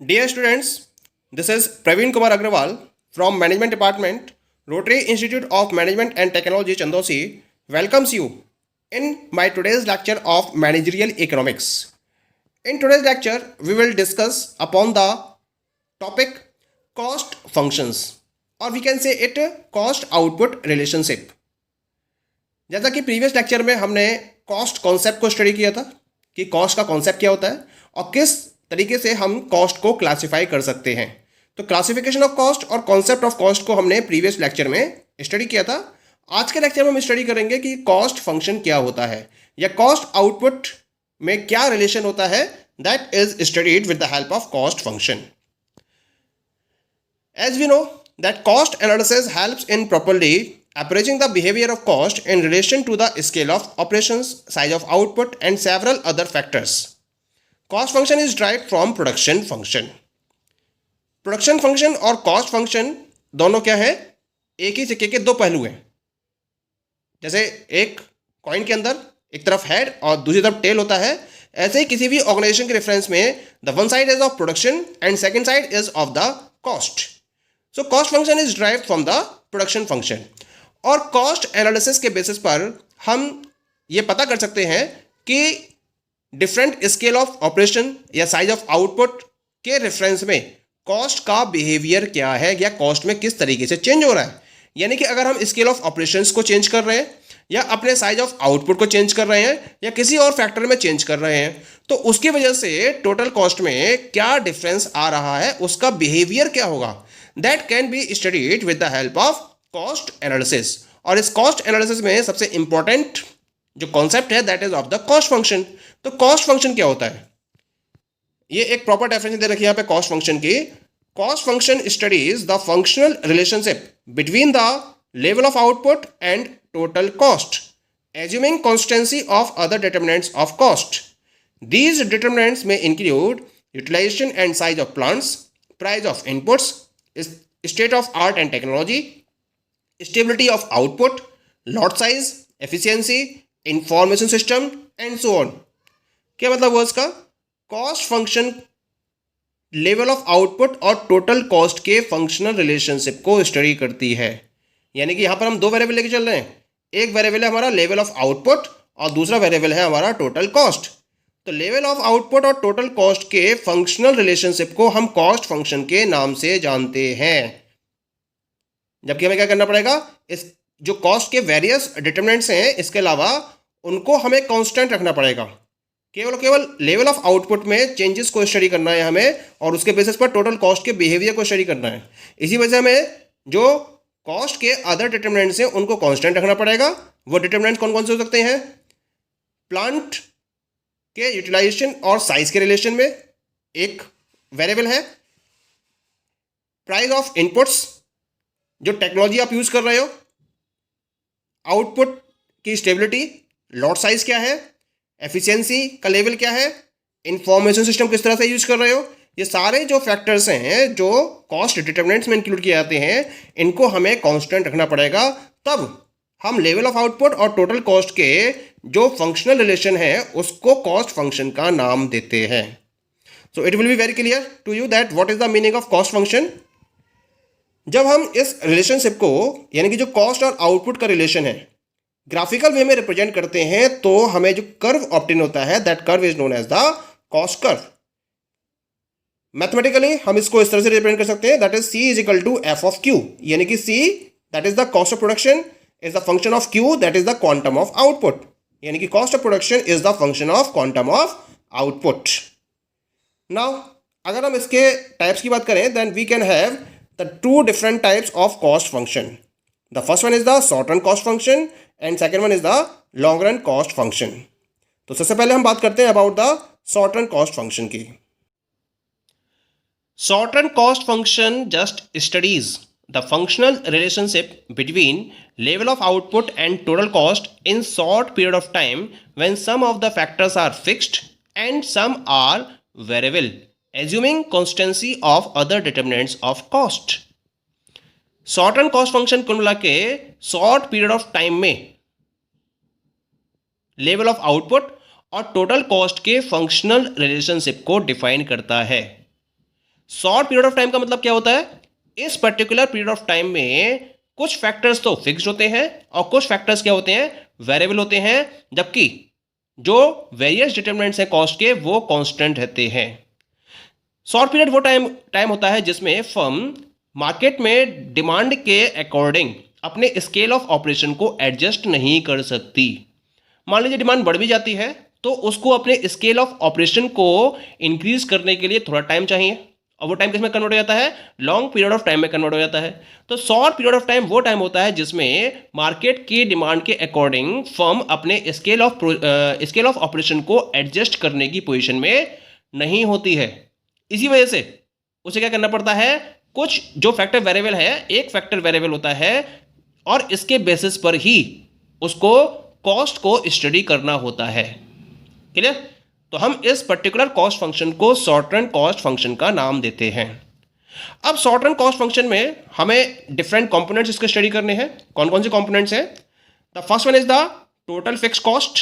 Dear students, this is Praveen Kumar Agrawal from Management Department, Rotary Institute of Management and Technology, Chandosi, welcomes you in my today's lecture of Managerial Economics. In today's lecture, we will discuss upon the topic cost functions, or we can say it cost output relationship. जैसा कि previous lecture में हमने cost concept को study किया था कि cost का concept क्या होता है और किस तरीके से हम कॉस्ट को क्लासिफाई कर सकते हैं। तो क्लासिफिकेशन ऑफ कॉस्ट और कॉन्सेप्ट ऑफ कॉस्ट को हमने प्रीवियस लेक्चर में स्टडी किया था। आज के लेक्चर में हम स्टडी करेंगे कि कॉस्ट फंक्शन क्या होता है या कॉस्ट आउटपुट में क्या रिलेशन होता है, that is studied with the help of cost function. As we know that cost analysis helps in properly appraising the behavior of cost in relation to the scale of operations, size of output and several other factors. Cost function is derived from production function. Production function और cost function दोनों क्या है, एक ही सिक्के के दो पहलू हैं। जैसे एक कॉइन के अंदर एक तरफ हेड और दूसरी तरफ टेल होता है, ऐसे ही किसी भी ऑर्गेनाइजेशन के रेफरेंस में the one side is of production and second side is of the cost. So cost function is drive from the production function और कॉस्ट एनालिसिस के बेसिस पर हम ये पता कर सकते हैं कि डिफरेंट स्केल ऑफ ऑपरेशन या साइज ऑफ आउटपुट के रेफरेंस में कॉस्ट का बिहेवियर क्या है या कॉस्ट में किस तरीके से चेंज हो रहा है। यानी कि अगर हम स्केल ऑफ ऑपरेशंस को चेंज कर रहे हैं या अपने साइज ऑफ आउटपुट को चेंज कर रहे हैं या किसी और फैक्टर में चेंज कर रहे हैं तो उसकी वजह से टोटल कॉस्ट में क्या डिफरेंस आ रहा है, उसका बिहेवियर क्या होगा, that can be studied with the help of cost analysis. और इस कॉस्ट एनालिसिस में सबसे इंपॉर्टेंट जो कॉन्सेप्ट है that is of the cost function. तो कॉस्ट फंक्शन क्या होता है, ये एक प्रॉपर डेफिनेशन दे रखी है यहाँ पे कॉस्ट फंक्शन की। Cost function studies the functional relationship between the level of output and total cost, assuming constancy of other determinants of cost. These determinants may include utilization and size of plants, price of inputs, state of art and technology, stability of output, lot size, efficiency, information system and so on. क्या मतलब हुआ इसका? Cost function level of output और total cost के functional relationship को study करती है। यानी कि यहां पर हम दो वेरिएबल लेके चल रहे हैं, एक वेरिएबल है हमारा लेवल ऑफ आउटपुट और दूसरा वेरिएबल है हमारा टोटल कॉस्ट। तो लेवल ऑफ आउटपुट और टोटल कॉस्ट के फंक्शनल रिलेशनशिप को हम कॉस्ट फंक्शन के नाम से जानते हैं। जबकि हमें क्या करना पड़ेगा, इस जो कॉस्ट के वेरियस डिटरमिनेंट्स हैं इसके अलावा उनको हमें कांस्टेंट रखना पड़ेगा। केवल लेवल ऑफ आउटपुट में चेंजेस को स्टडी करना है हमें और उसके बेसिस पर टोटल कॉस्ट के बिहेवियर को स्टडी करना है। इसी वजह से हमें जो कॉस्ट के अदर डिटरमिनेंट्स हैं उनको कांस्टेंट रखना पड़ेगा। वो डिटरमिनेंट कौन कौन से हो सकते हैं, प्लांट के यूटिलाइजेशन और साइज के रिलेशन में एक वेरिएबल है, प्राइस ऑफ इनपुट्स जो टेक्नोलॉजी आप यूज कर रहे हो, आउटपुट की स्टेबिलिटी, लॉट साइज क्या है, एफिशिएंसी का लेवल क्या है, इंफॉर्मेशन सिस्टम किस तरह से यूज कर रहे हो, ये सारे जो फैक्टर्स हैं जो कॉस्ट डिटरमिनेंट्स में इंक्लूड किए जाते हैं इनको हमें कांस्टेंट रखना पड़ेगा। तब हम लेवल ऑफ आउटपुट और टोटल कॉस्ट के जो फंक्शनल रिलेशन है उसको कॉस्ट फंक्शन का नाम देते हैं। So it will be very clear to you that what is the meaning of cost function. जब हम इस रिलेशनशिप को यानी कि जो कॉस्ट और आउटपुट का रिलेशन है ग्राफिकल वे में रिप्रेजेंट करते हैं तो हमें जो कर्व ऑब्टेन होता है that curve is known as the cost curve. Mathematically हम इसको इस तरह से रिप्रेजेंट कर सकते हैं that is C is equal to F of Q, यानी कि C that is the cost of production is the function of Q that is the quantum of output, यानी कि cost of production is the function of quantum of output. Now अगर हम इसके types की बात करें then we can have the two different types of cost function. The first one is the short run cost function and second one is the long run cost function. तो सबसे पहले हम बात करते हैं about the short run cost function की। Short run cost function just studies the functional relationship between level of output and total cost in short period of time when some of the factors are fixed and some are variable, assuming constancy of other determinants of cost. Short run cost function कुल मिला के short period of time में level of output और total cost के functional relationship को define करता है। Short period of time का मतलब क्या होता है, इस पर्टिकुलर पीरियड ऑफ टाइम में कुछ फैक्टर्स तो फिक्स्ड होते हैं और कुछ फैक्टर्स क्या होते हैं, वेरिएबल होते हैं, जबकि जो वेरियस डिटरमिनेंट्स हैं कॉस्ट के वो कांस्टेंट रहते हैं। शॉर्ट पीरियड वो टाइम होता है जिसमें फर्म मार्केट में डिमांड के अकॉर्डिंग अपने स्केल ऑफ ऑपरेशन को एडजस्ट नहीं कर सकती। मान लीजिए डिमांड बढ़ भी जाती है तो उसको अपने स्केल ऑफ ऑपरेशन को इंक्रीज करने के लिए थोड़ा टाइम चाहिए, और वो टाइम किस में कन्वर्ट हो जाता है, लॉन्ग पीरियड ऑफ टाइम में कन्वर्ट हो जाता है। तो शॉर्ट पीरियड ऑफ टाइम वो टाइम होता है जिसमें मार्केट की डिमांड के अकॉर्डिंग फर्म अपने स्केल ऑफ ऑपरेशन को एडजस्ट करने की पोजीशन में नहीं होती है। इसी वजह से उसे क्या करना पड़ता है, कुछ जो फैक्टर वेरिएबल है, एक फैक्टर वेरिएबल होता है और इसके बेसिस पर ही उसको कॉस्ट को स्टडी करना होता है। क्लियर? तो हम इस पर्टिकुलर कॉस्ट फंक्शन को शॉर्ट रन कॉस्ट फंक्शन का नाम देते हैं। अब शॉर्ट रन कॉस्ट फंक्शन में हमें डिफरेंट कंपोनेंट्स इसके स्टडी करने हैं। कौन कौन से कंपोनेंट्स हैं? The first one is the total fix cost,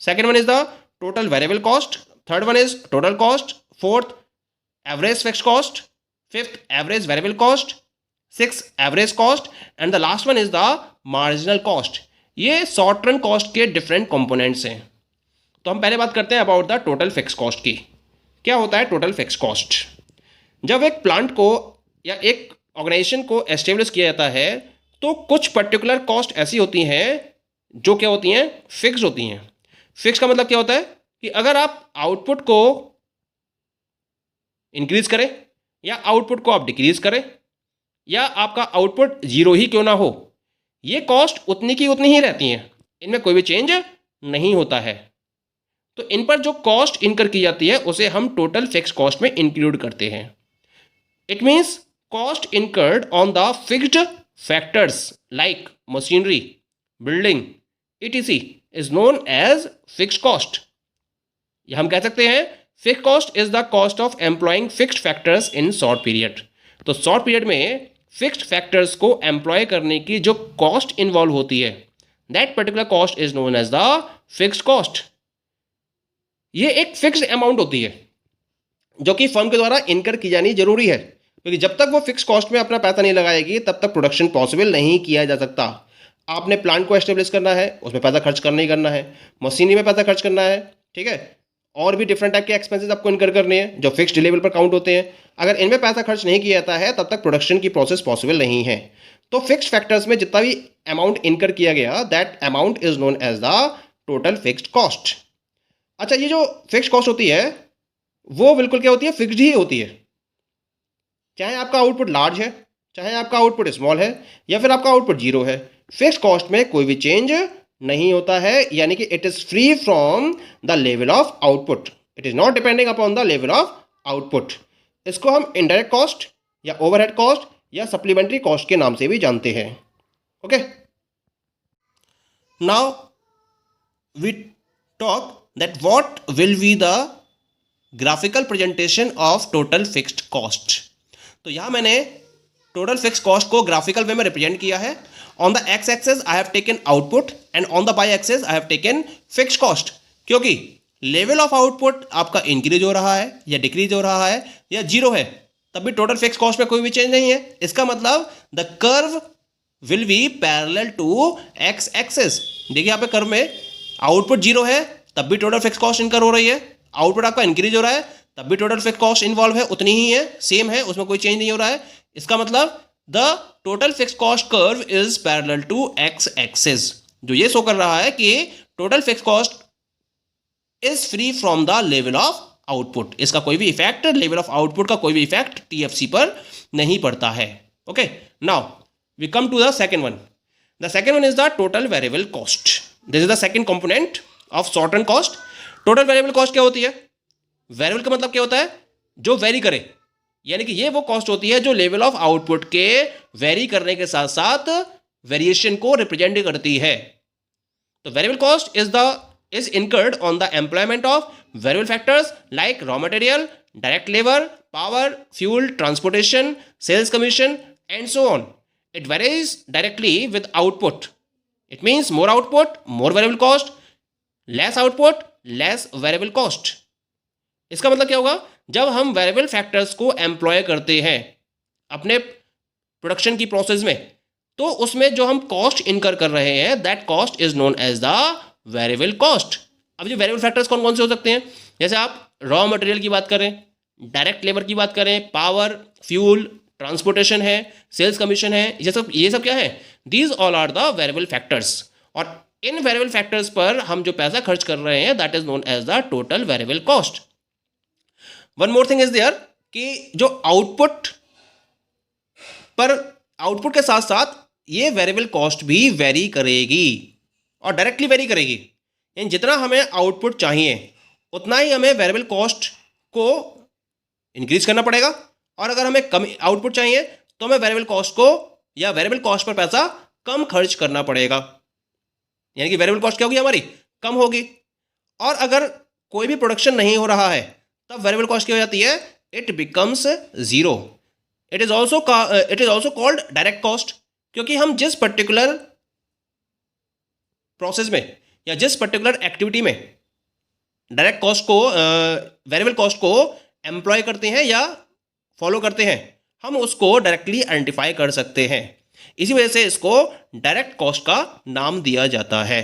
second one is the total variable cost, third one is total cost, fourth average fix cost, fifth average variable cost, six average cost and the last one is the marginal cost. ये short run cost के different components हैं। तो हम पहले बात करते हैं about the total fix cost की। क्या होता है टोटल फिक्स कॉस्ट? जब एक प्लांट को या एक ऑर्गेनाइजेशन को एस्टेब्लिश किया जाता है तो कुछ पर्टिकुलर कॉस्ट ऐसी होती हैं जो क्या होती हैं, फिक्स होती हैं। फिक्स का मतलब क्या होता है कि अगर आप आउटपुट को इंक्रीज करें या आउटपुट को आप डिक्रीज करें या आपका आउटपुट जीरो ही क्यों ना हो, ये कॉस्ट उतनी की उतनी ही रहती हैं, इनमें कोई भी चेंज नहीं होता है। तो इन पर जो कॉस्ट इनकर की जाती है उसे हम टोटल फिक्स कॉस्ट में इंक्लूड करते हैं। It means cost incurred on the fixed factors like machinery, building etc is known as fixed cost. या हम कह सकते हैं fixed cost is the cost of employing fixed factors in short period. तो short period में fixed factors को employ करने की जो कॉस्ट इन्वॉल्व होती है, that particular cost is known as the fixed cost. ये एक फिक्स्ड अमाउंट होती है जो कि फर्म के द्वारा इनकर की जानी जरूरी है, क्योंकि जब तक वो फिक्स कॉस्ट में अपना पैसा नहीं लगाएगी तब तक प्रोडक्शन पॉसिबल नहीं किया जा सकता। आपने प्लांट को एस्टेब्लिश करना है, उसमें पैसा खर्च करना ही करना है, मशीनरी में पैसा खर्च करना है, ठीक है, और भी डिफरेंट टाइप के एक्सपेंसेस आपको इनकर करने हैं जो फिक्स्ड लेवल पर काउंट होते हैं। अगर इनमें पैसा खर्च नहीं किया जाता है तब तक प्रोडक्शन की प्रोसेस पॉसिबल नहीं है। तो फिक्स्ड फैक्टर्स में जितना भी अमाउंट इनकर किया गया, that amount is known as the total fixed cost. अच्छा, ये जो फिक्स्ड कॉस्ट होती है वो बिल्कुल क्या होती है, फिक्स्ड ही होती है। चाहे आपका आउटपुट लार्ज है, चाहे आपका आउटपुट स्मॉल है, या फिर आपका आउटपुट जीरो है, फिक्स्ड कॉस्ट में कोई भी चेंज नहीं होता है। यानी कि it is free from the level of output, it is not depending upon the level of output. इसको हम इनडायरेक्ट कॉस्ट या ओवरहेड कॉस्ट या सप्लीमेंट्री कॉस्ट के नाम से भी जानते हैं। Okay, now we talk that what will be the graphical presentation of total fixed cost। तो यहाँ मैंने total fixed cost को graphical way में represent किया है। On the x axis I have taken output and on the y axis I have taken fixed cost। क्योंकि level of output आपका increase हो रहा है या decrease हो रहा है या जीरो है, तब भी total fixed cost में कोई भी चेंज नहीं है। इसका मतलब the curve will be parallel to x axis। देखिए यहाँ पे कर्व में आउटपुट जीरो है तब भी टोटल फिक्स कॉस्ट इनकर हो रही है, आउटपुट आपका इंक्रीज हो रहा है तब भी टोटल फिक्स कॉस्ट इन्वॉल्व है, उतनी ही है, सेम है, उसमें कोई चेंज नहीं हो रहा है। इसका मतलब the total fix cost curve is parallel to X axis, जो ये शो कर रहा है कि total fix cost is free from the level of output. इसका कोई भी इफेक्ट, लेवल ऑफ आउटपुट का कोई भी इफेक्ट टीएफसी पर नहीं पड़ता है। Okay, now we come to the second one. The second one is the total variable cost. This is the second component of short run cost. Total variable cost क्या होती है? वेरिएबल का मतलब क्या होता है? जो वेरी करे, यानी कि ये वो कॉस्ट होती है जो लेवल ऑफ आउटपुट के वेरी करने के साथ साथ वेरिएशन को रिप्रेजेंट करती है। तो variable cost is incurred on the employment of variable factors like raw material, direct labour, power, fuel, transportation, sales commission and so on. It varies directly with output. It means more output, more variable cost, less output, less variable cost. इसका मतलब क्या होगा? जब हम variable factors को employ करते हैं अपने प्रोडक्शन की प्रोसेस में, तो उसमें जो हम कॉस्ट इनकर कर रहे हैं that cost is known as the variable cost. अब जो वेरिएबल फैक्टर्स कौन कौन से हो सकते हैं, जैसे आप रॉ मटेरियल की बात करें, डायरेक्ट लेबर की बात करें, पावर, फ्यूल, ट्रांसपोर्टेशन है, सेल्स कमीशन है, ये सब क्या है, these all are the variable factors. और इन वेरिएबल फैक्टर्स पर हम जो पैसा खर्च कर रहे हैं that is known as the total variable cost. One more thing is there कि जो आउटपुट के साथ साथ ये वेरिएबल कॉस्ट भी वेरी करेगी और डायरेक्टली वेरी करेगी। यानी जितना हमें आउटपुट चाहिए उतना ही हमें वेरिएबल कॉस्ट को इंक्रीज करना पड़ेगा, और अगर हमें कम आउटपुट चाहिए तो हमें वेरिएबल कॉस्ट को या वेरिएबल कॉस्ट पर पैसा कम खर्च करना पड़ेगा। यानी कि वेरिएबल कॉस्ट क्या होगी, हमारी कम होगी। और अगर कोई भी प्रोडक्शन नहीं हो रहा है तब वेरिएबल कॉस्ट क्या हो जाती है, it becomes zero. It is also called direct cost, क्योंकि हम जिस पर्टिकुलर प्रोसेस में या जिस पर्टिकुलर एक्टिविटी में डायरेक्ट कॉस्ट को वेरिएबल कॉस्ट को एम्प्लॉय करते हैं या फॉलो करते हैं, हम उसको डायरेक्टली आइडेंटिफाई कर सकते हैं। इसी वजह से इसको डायरेक्ट कॉस्ट का नाम दिया जाता है।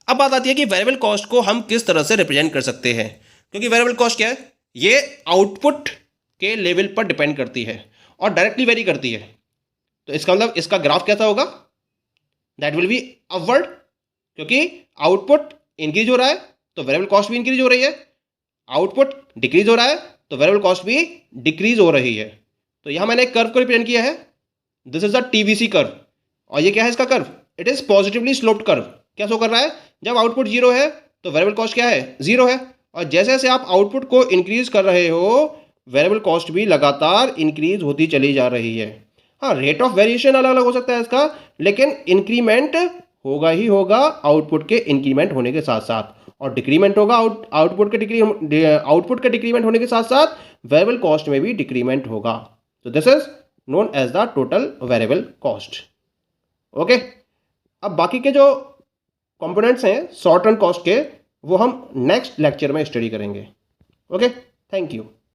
अब बात आती है कि वेरिएबल कॉस्ट को हम किस तरह से रिप्रेजेंट कर सकते हैं, क्योंकि वेरिएबल कॉस्ट क्या है, ये आउटपुट के लेवल पर डिपेंड करती है और डायरेक्टली वेरी करती है। तो इसका मतलब इसका ग्राफ कैसा होगा, दैट विल बी अपवर्ड, क्योंकि आउटपुट इंक्रीज हो रहा है तो वेरिएबल कॉस्ट भी इंक्रीज हो रही है, आउटपुट डिक्रीज हो रहा है तो वेरिएबल कॉस्ट भी डिक्रीज हो रही है। तो यहाँ मैंने एक कर्व को रिप्रेजेंट किया है, this is the TVC curve, और ये क्या है इसका curve, it is positively sloped curve. क्या शो कर रहा है, जब आउटपुट जीरो है तो वेरिएबल कॉस्ट क्या है, जीरो है, और जैसे जैसे आप आउटपुट को इंक्रीज कर रहे हो वेरिएबल कॉस्ट भी लगातार इंक्रीज होती चली जा रही है। हाँ, रेट ऑफ वेरिएशन अलग अलग हो सकता है इसका, लेकिन इंक्रीमेंट होगा ही होगा आउटपुट के इंक्रीमेंट होने के साथ साथ, और डिक्रीमेंट होगा आउटपुट के डिक्रीमेंट होने के साथ साथ वेरिएबल कॉस्ट में भी डिक्रीमेंट होगा। तो this is known as the total variable cost. Okay, अब बाकी के जो कंपोनेंट्स हैं शॉर्ट रन कॉस्ट के, वो हम नेक्स्ट लेक्चर में स्टडी करेंगे। Okay, thank you.